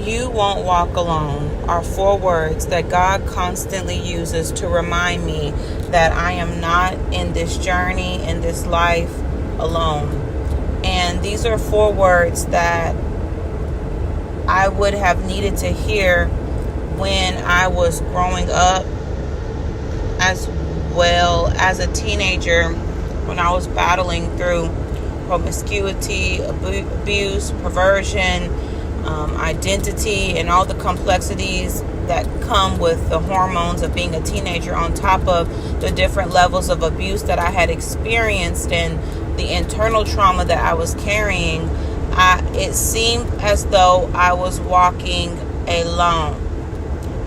You won't walk alone are 4 words that God constantly uses to remind me that I am not in this journey, in this life, alone. And these are 4 words that I would have needed to hear when I was growing up, as well as a teenager, when I was battling through promiscuity, abuse, perversion, identity, and all the complexities that come with the hormones of being a teenager, on top of the different levels of abuse that I had experienced and the internal trauma that I was carrying. It seemed as though I was walking alone.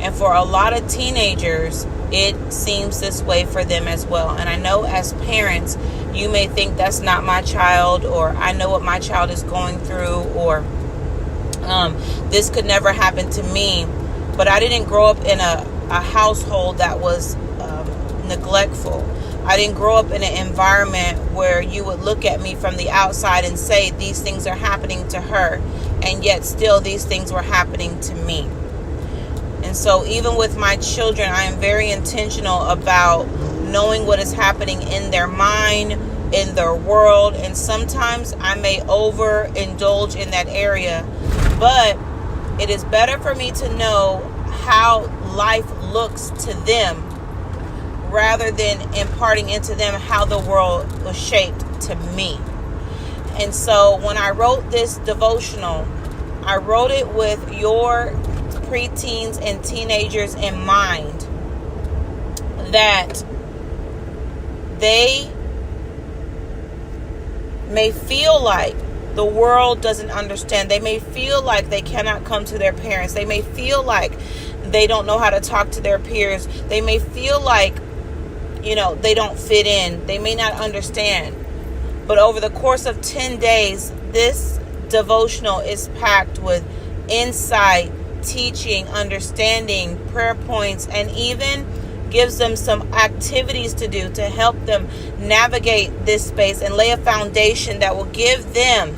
And for a lot of teenagers, it seems this way for them as well. And I know as parents, you may think that's not my child, or I know what my child is going through, or this could never happen to me. But I didn't grow up in a household that was neglectful. I didn't grow up in an environment where you would look at me from the outside and say these things are happening to her, and yet still these things were happening to me. And so even with my children, I am very intentional about knowing what is happening in their mind, in their world. And sometimes I may overindulge in that area, but it is better for me to know how life looks to them rather than imparting into them how the world was shaped to me. And so when I wrote this devotional, I wrote it with your preteens and teenagers in mind, that they may feel like the world doesn't understand. They may feel like they cannot come to their parents. They may feel like they don't know how to talk to their peers. They may feel like, they don't fit in. They may not understand. But over the course of 10 days, this devotional is packed with insight, teaching, understanding, prayer points, and even gives them some activities to do to help them navigate this space and lay a foundation that will give them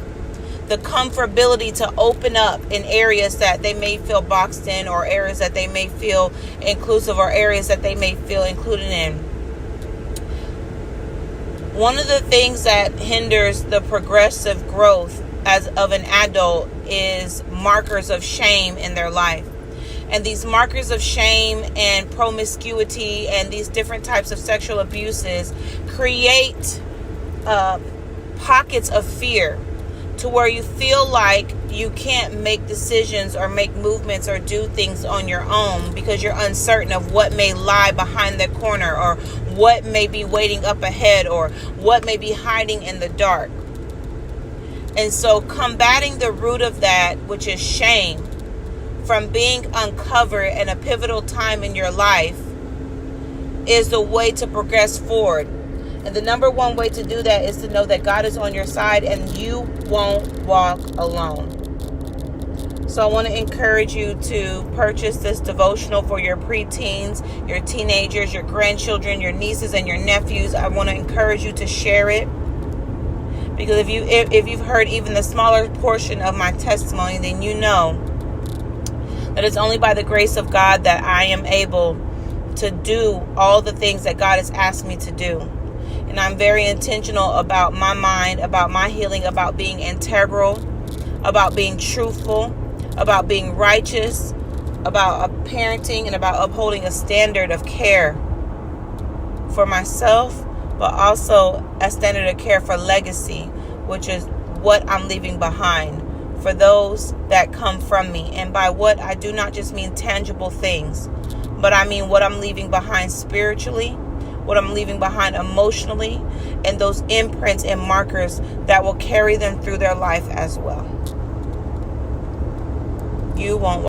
the comfortability to open up in areas that they may feel boxed in, or areas that they may feel inclusive, or areas that they may feel included in. One of the things that hinders the progressive growth as of an adult is markers of shame in their life. And these markers of shame and promiscuity and these different types of sexual abuses create pockets of fear, to where you feel like you can't make decisions or make movements or do things on your own because you're uncertain of what may lie behind the corner, or what may be waiting up ahead, or what may be hiding in the dark. And so combating the root of that, which is shame, from being uncovered in a pivotal time in your life, is the way to progress forward. And the number one way to do that is to know that God is on your side and you won't walk alone. So I want to encourage you to purchase this devotional for your preteens, your teenagers, your grandchildren, your nieces, and your nephews. I want to encourage you to share it. Because if you've heard even the smaller portion of my testimony, then you know that it's only by the grace of God that I am able to do all the things that God has asked me to do. And I'm very intentional about my mind, about my healing, about being integral, about being truthful, about being righteous, about parenting, and about upholding a standard of care for myself, but also a standard of care for legacy, which is what I'm leaving behind for those that come from me. And by what, I do not just mean tangible things, but I mean what I'm leaving behind spiritually, what I'm leaving behind emotionally, and those imprints and markers that will carry them through their life as well. You won't